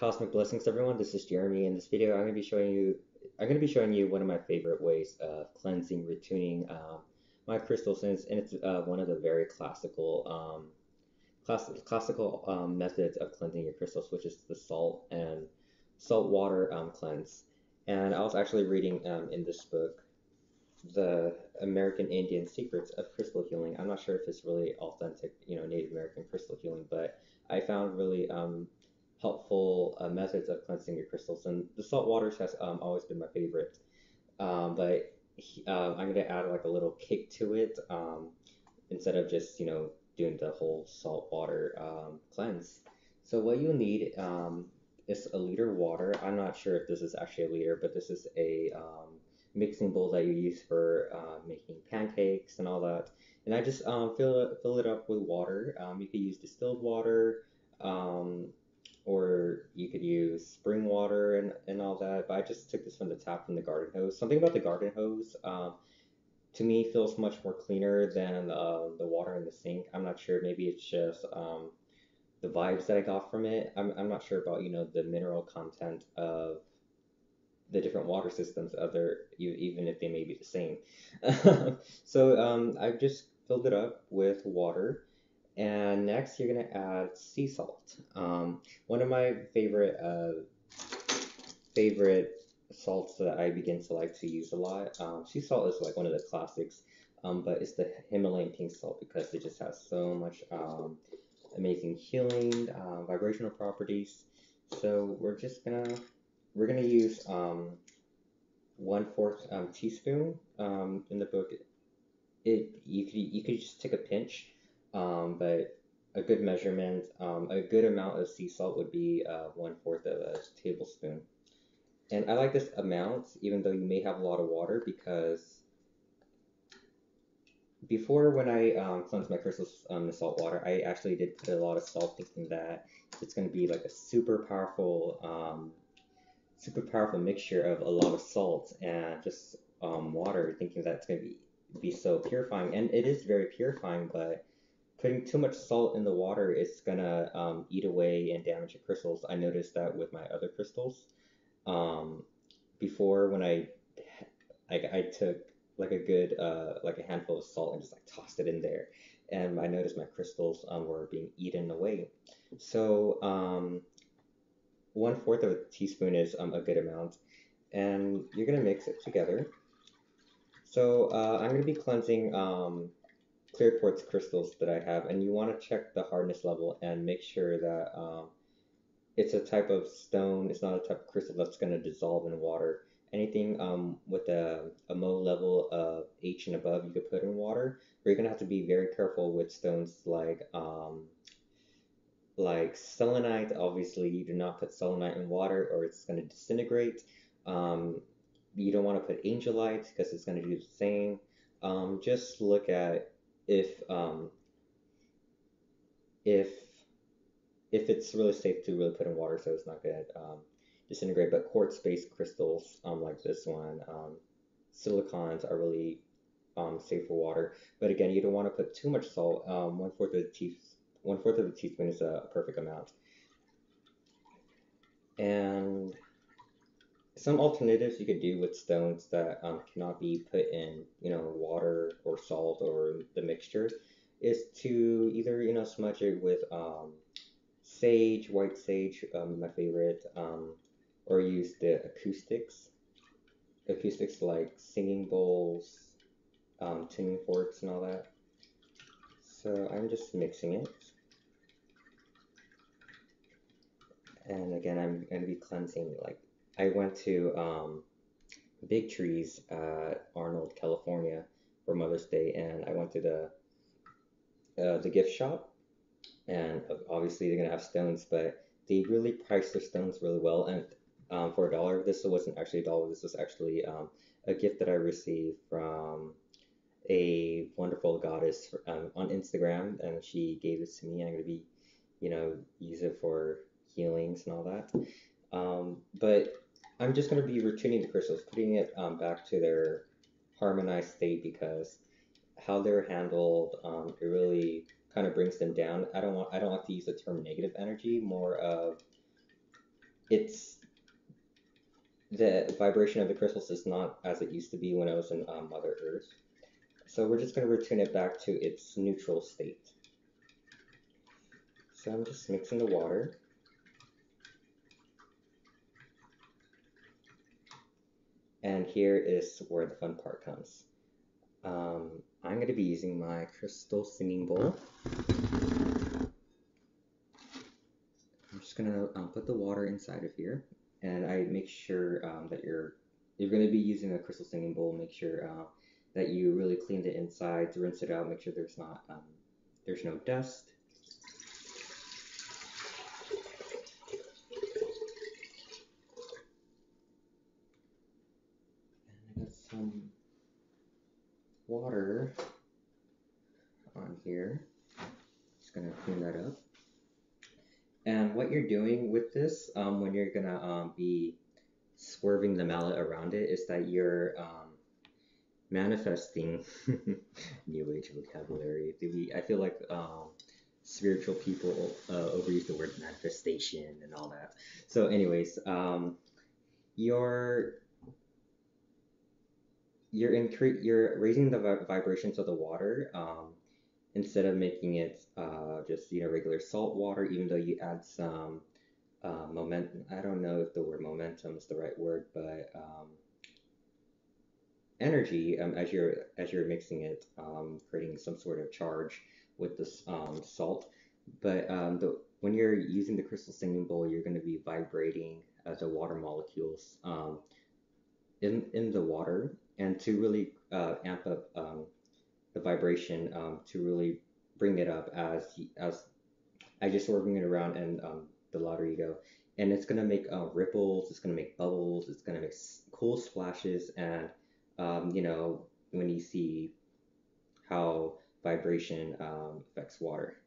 Cosmic blessings, everyone. This is Jeremy. In this video, I'm going to be showing you one of my favorite ways of cleansing, retuning my crystals, and it's one of the very classical methods of cleansing your crystals, which is the salt water cleanse. And I was actually reading in this book, The American Indian Secrets of Crystal Healing. I'm not sure if it's really authentic, Native American crystal healing, but I found really helpful methods of cleansing your crystals. And the salt waters has always been my favorite, but I'm going to add like a little kick to it instead of just, doing the whole salt water cleanse. So what you'll need is a liter water. I'm not sure if this is actually a liter, but this is a mixing bowl that you use for making pancakes and all that. And I just fill it up with water. You could use distilled water, um, or you could use spring water and all that. But I just took this from the tap from the garden hose. Something about the garden hose to me feels much more cleaner than the water in the sink. I'm not sure. Maybe it's just the vibes that I got from it. I'm not sure about the mineral content of the different water systems, even if they may be the same. So I've just filled it up with water, and next you're gonna add sea salt. One of my favorite salts that I begin to like to use a lot. Sea salt is like one of the classics, but it's the Himalayan pink salt because it just has so much amazing healing, vibrational properties. So we're gonna use 1/4 teaspoon. In the book, you could just take a pinch, but a good measurement, a good amount of sea salt would be 1/4 of a tablespoon. And I like this amount, even though you may have a lot of water, because before when I cleansed my crystals in salt water, I actually did put a lot of salt, thinking that it's going to be like a super powerful mixture of a lot of salt and just water, thinking that it's going to be so purifying. And it is very purifying, but putting too much salt in the water is going to eat away and damage your crystals. I noticed that with my other crystals. Um, Before, when I took like a good like a handful of salt and just like tossed it in there, and I noticed my crystals were being eaten away. So 1/4 of a teaspoon is a good amount, and you're gonna mix it together. So I'm gonna be cleansing clear quartz crystals that I have, and you want to check the hardness level and make sure that it's a type of stone. It's not a type of crystal that's going to dissolve in water. Anything with a Mo level of H and above, you could put in water. But you're going to have to be very careful with stones like selenite. Obviously, you do not put selenite in water, or it's going to disintegrate. Um, you don't want to put angelite because it's going to do the same. Just look at if if if it's really safe to really put in water, so it's not going to disintegrate. But quartz-based crystals, like this one, silicons are really safe for water. But again, you don't want to put too much salt. 1/4 of a teaspoon is a perfect amount. And some alternatives you could do with stones that cannot be put in, water or salt or the mixture, is to either, smudge it with sage, white sage, my favorite, or use the acoustics like singing bowls, tuning forks, and all that. So I'm just mixing it, and again, I'm going to be cleansing. Like, I went to Big Trees at Arnold, California for Mother's Day, and I went to the gift shop, and obviously they're gonna have stones, but they really price their stones really well. And for $1, this wasn't actually $1. This was actually a gift that I received from a wonderful goddess on Instagram, and she gave this to me. And I'm gonna be, use it for healings and all that. But I'm just gonna be retuning the crystals, putting it back to their harmonized state, because how they're handled, it really kind of brings them down. I don't like to use the term negative energy, more of it's the vibration of the crystals is not as it used to be when I was in Mother Earth. So we're just going to retune it back to its neutral state. So I'm just mixing the water. And here is where the fun part comes. I'm going to be using my crystal singing bowl. I'm just going to put the water inside of here. And I make sure that you're going to be using a crystal singing bowl. Make sure that you really clean the insides, rinse it out, make sure there's no dust. And I got some water on here. Just gonna clean that up. And what you're doing with this, when you're gonna be swerving the mallet around it, is that you're manifesting new age vocabulary. I feel like spiritual people overuse the word manifestation and all that. So, anyways, you're raising the vibrations of the water. Instead of making it just regular salt water, even though you add some momentum. I don't know if the word momentum is the right word, but energy as you're mixing it, creating some sort of charge with this salt. But when you're using the crystal singing bowl, you're going to be vibrating the water molecules in the water, and to really amp up the vibration, to really bring it up as you're swerving it around, and the louder you go. And it's gonna make ripples, it's gonna make bubbles, it's gonna make cool splashes, and when you see how vibration affects water.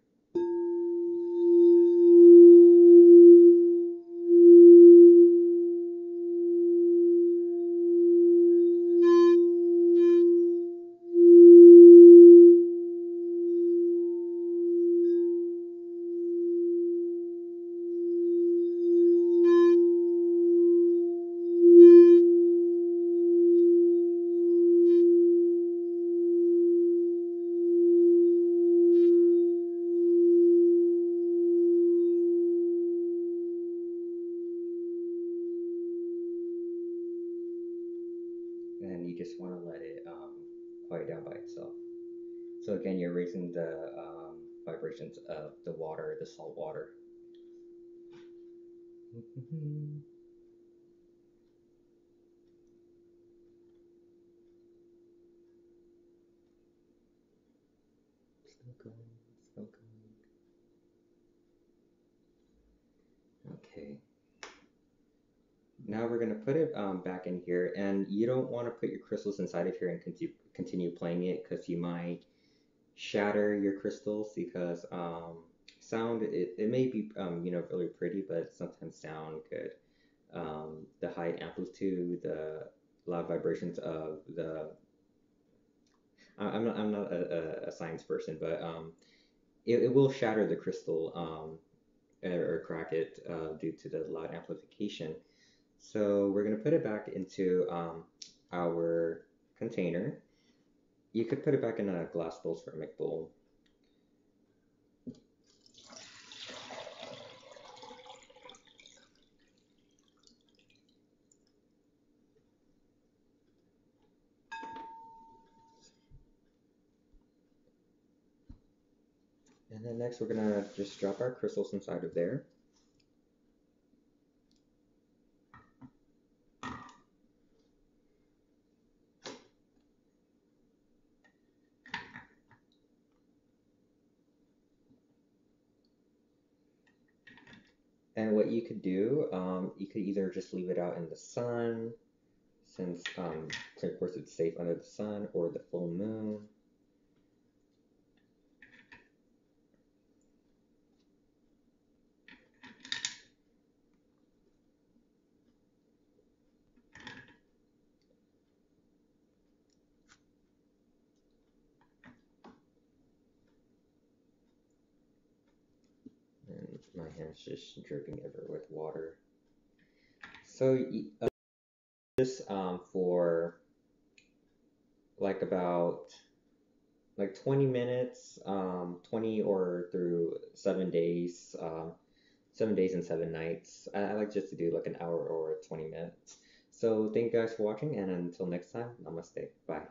And you just want to let it quiet down by itself. So again, you're raising the vibrations of the water, the salt water. Still going, still going. Okay. Now we're going to put it back in here, and you don't want to put your crystals inside of here and continue playing it, because you might shatter your crystals, because sound, it may be really pretty, but sometimes sound could, the high amplitude, the loud vibrations of the, I'm not a science person, but it will shatter the crystal, or crack it due to the loud amplification. So we're going to put it back into our container. You could put it back in a glass bowl, ceramic bowl. And then next we're going to just drop our crystals inside of there. And what you could do, you could either just leave it out in the sun, since of course it's safe under the sun, or the full moon. And my hand's just dripping everywhere with water. So this for like about like 20 minutes, 20 or through 7 days, 7 days and 7 nights. I like just to do like an hour or 20 minutes. So thank you guys for watching, and until next time, namaste. Bye.